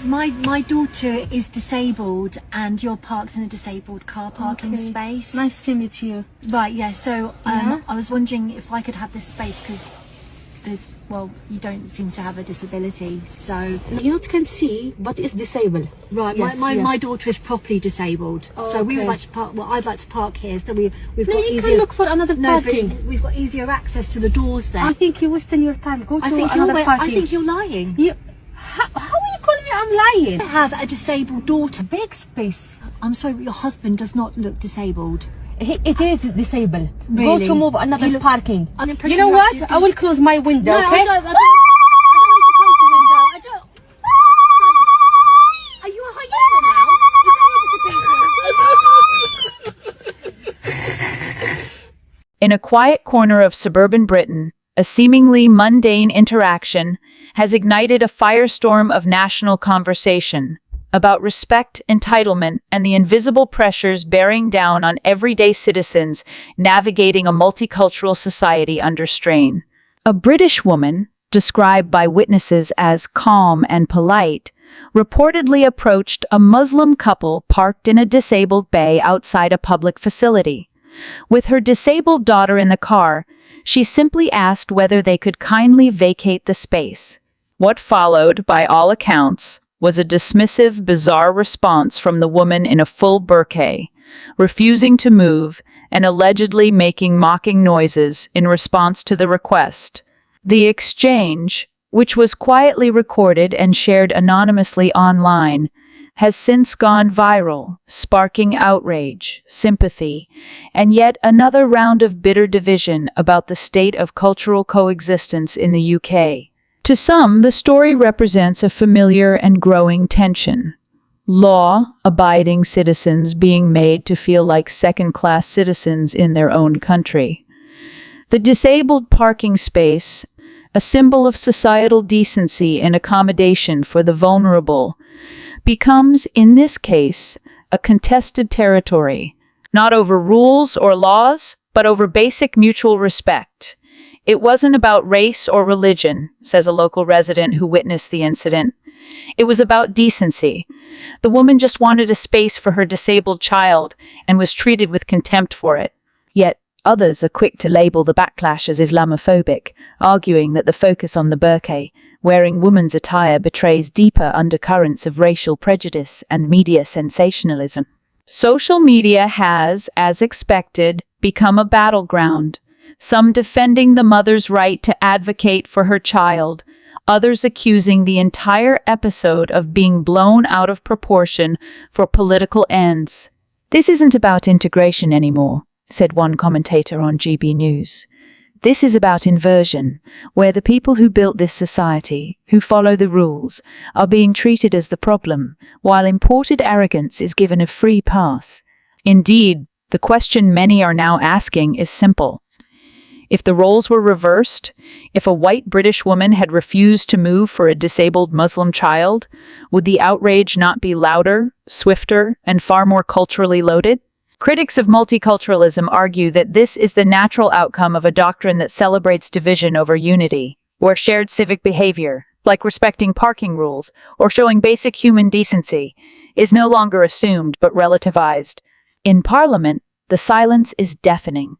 My daughter is disabled, and you're parked in a disabled car parking space. Nice to meet you. Right, yeah. So I was wondering if I could have this space because you don't seem to have a disability, so You can see, but it's disabled. right. Yes, My daughter is properly disabled, so we would okay. like to park. Well, I'd like to park here, so we've No, got you easier. can look for another no, but parking. we've got easier access to the doors there. I think you're wasting your time. Go to I think another parking. I think you're lying. How are you calling me I'm lying? I have a disabled daughter. Big space. I'm sorry, but your husband does not look disabled. It is disabled. Really? Go to move another He look- parking. I'm impressed You know you what? actually- I will close my window, No, okay? I don't want you to close the window. I don't. Are you a hyena now? Is that your disability? In a quiet corner of suburban Britain, a seemingly mundane interaction has ignited a firestorm of national conversation about respect, entitlement, and the invisible pressures bearing down on everyday citizens navigating a multicultural society under strain. A British woman, described by witnesses as calm and polite, reportedly approached a Muslim couple parked in a disabled bay outside a public facility. With her disabled daughter in the car, she simply asked whether they could kindly vacate the space. What followed, by all accounts, was a dismissive, bizarre response from the woman in a full burqa, refusing to move and allegedly making mocking noises in response to the request. The exchange, which was quietly recorded and shared anonymously online, has since gone viral, sparking outrage, sympathy, and yet another round of bitter division about the state of cultural coexistence in the UK. To some, the story represents a familiar and growing tension. Law-abiding citizens being made to feel like second-class citizens in their own country. The disabled parking space, a symbol of societal decency and accommodation for the vulnerable, becomes, in this case, a contested territory, not over rules or laws, but over basic mutual respect. It wasn't about race or religion, says a local resident who witnessed the incident. It was about decency. The woman just wanted a space for her disabled child and was treated with contempt for it. Yet, others are quick to label the backlash as Islamophobic, arguing that the focus on the burqa, wearing women's attire, betrays deeper undercurrents of racial prejudice and media sensationalism. Social media has, as expected, become a battleground, some defending the mother's right to advocate for her child, others accusing the entire episode of being blown out of proportion for political ends. "This isn't about integration anymore," said one commentator on GB News. "This is about inversion, where the people who built this society, who follow the rules, are being treated as the problem, while imported arrogance is given a free pass." Indeed, the question many are now asking is simple. If the roles were reversed, if a white British woman had refused to move for a disabled Muslim child, would the outrage not be louder, swifter, and far more culturally loaded? Critics of multiculturalism argue that this is the natural outcome of a doctrine that celebrates division over unity, where shared civic behavior, like respecting parking rules or showing basic human decency, is no longer assumed but relativized. In Parliament, the silence is deafening.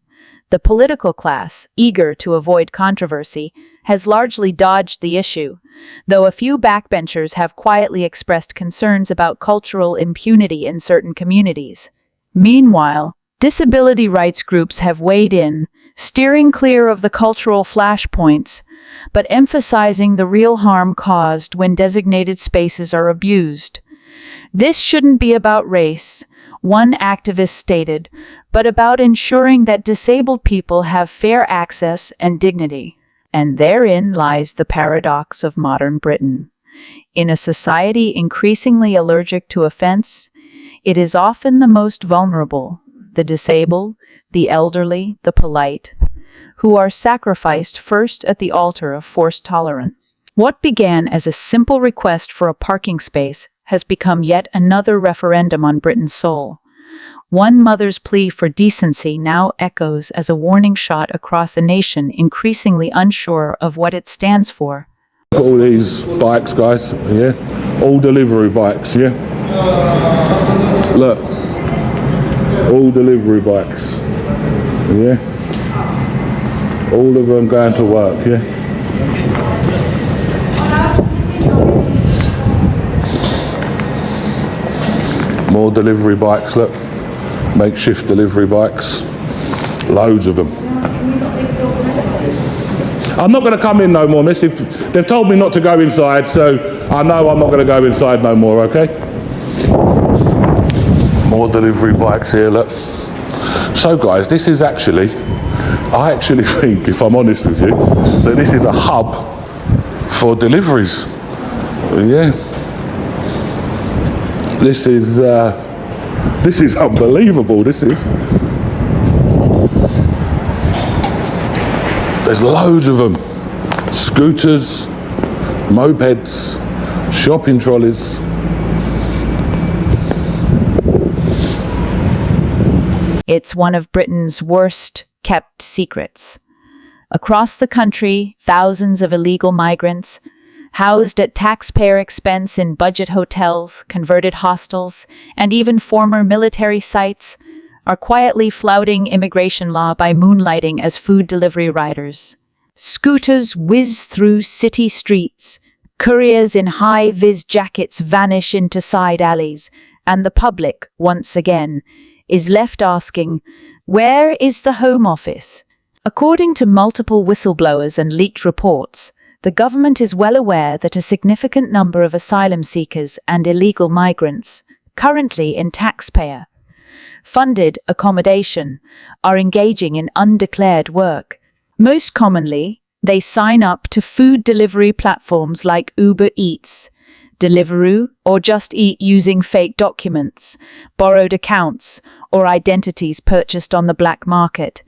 The political class, eager to avoid controversy, has largely dodged the issue, though a few backbenchers have quietly expressed concerns about cultural impunity in certain communities. Meanwhile, disability rights groups have weighed in, steering clear of the cultural flashpoints, but emphasizing the real harm caused when designated spaces are abused. "This shouldn't be about race," one activist stated, "but about ensuring that disabled people have fair access and dignity." And therein lies the paradox of modern Britain. In a society increasingly allergic to offense, it is often the most vulnerable, the disabled, the elderly, the polite, who are sacrificed first at the altar of forced tolerance. What began as a simple request for a parking space has become yet another referendum on Britain's soul. One mother's plea for decency now echoes as a warning shot across a nation increasingly unsure of what it stands for. Look at all these bikes, guys, yeah? All delivery bikes, yeah? Look. All delivery bikes, yeah? All of them going to work, yeah? More delivery bikes, look. Makeshift delivery bikes. Loads of them. I'm not going to come in no more, miss. They've told me not to go inside, so I know I'm not going to go inside no more, okay? More delivery bikes here, look. So guys, this is actually, I actually think, if I'm honest with you, that this is a hub for deliveries. Yeah. This is unbelievable, this is. There's loads of them. Scooters, mopeds, shopping trolleys. It's one of Britain's worst kept secrets. Across the country, thousands of illegal migrants, housed at taxpayer expense in budget hotels, converted hostels, and even former military sites, are quietly flouting immigration law by moonlighting as food delivery riders. Scooters whiz through city streets, couriers in high-vis jackets vanish into side alleys, and the public, once again, is left asking, where is the Home Office? According to multiple whistleblowers and leaked reports, the government is well aware that a significant number of asylum seekers and illegal migrants, currently in taxpayer-funded accommodation, are engaging in undeclared work. Most commonly, they sign up to food delivery platforms like Uber Eats, Deliveroo, or Just Eat using fake documents, borrowed accounts, or identities purchased on the black market.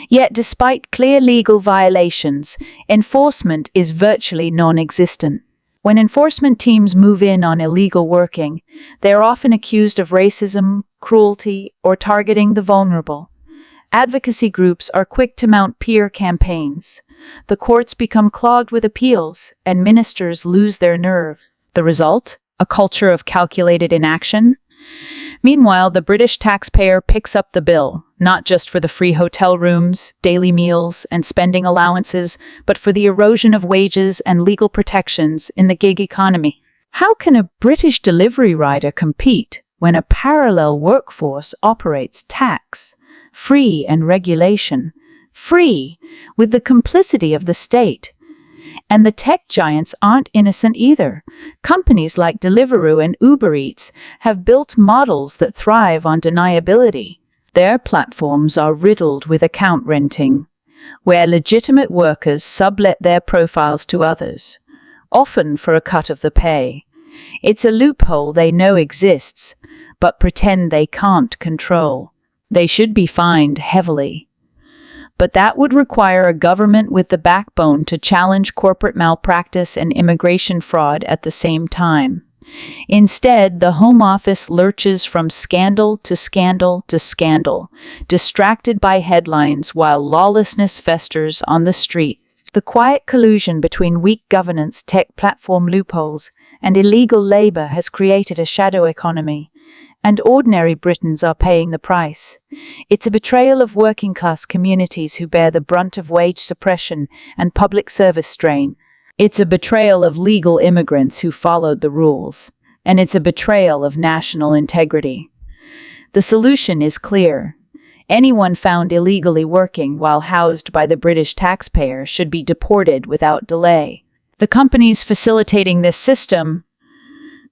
Yet despite clear legal violations, enforcement is virtually non-existent. When enforcement teams move in on illegal working, they are often accused of racism, cruelty, or targeting the vulnerable. Advocacy groups are quick to mount peer campaigns. The courts become clogged with appeals, and ministers lose their nerve. The result? A culture of calculated inaction? Meanwhile, the British taxpayer picks up the bill, not just for the free hotel rooms, daily meals, and spending allowances, but for the erosion of wages and legal protections in the gig economy. How can a British delivery rider compete when a parallel workforce operates tax-free and regulation-free with the complicity of the state? And the tech giants aren't innocent either. Companies like Deliveroo and Uber Eats have built models that thrive on deniability. Their platforms are riddled with account renting, where legitimate workers sublet their profiles to others, often for a cut of the pay. It's a loophole they know exists, but pretend they can't control. They should be fined heavily. But that would require a government with the backbone to challenge corporate malpractice and immigration fraud at the same time. Instead, the Home Office lurches from scandal to scandal to scandal, distracted by headlines while lawlessness festers on the street. The quiet collusion between weak governance, tech platform loopholes, and illegal labor has created a shadow economy, and ordinary Britons are paying the price. It's a betrayal of working-class communities who bear the brunt of wage suppression and public service strain. It's a betrayal of legal immigrants who followed the rules. And it's a betrayal of national integrity. The solution is clear. Anyone found illegally working while housed by the British taxpayer should be deported without delay. The companies facilitating this system,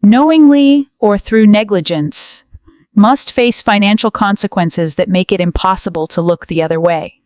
knowingly or through negligence, must face financial consequences that make it impossible to look the other way.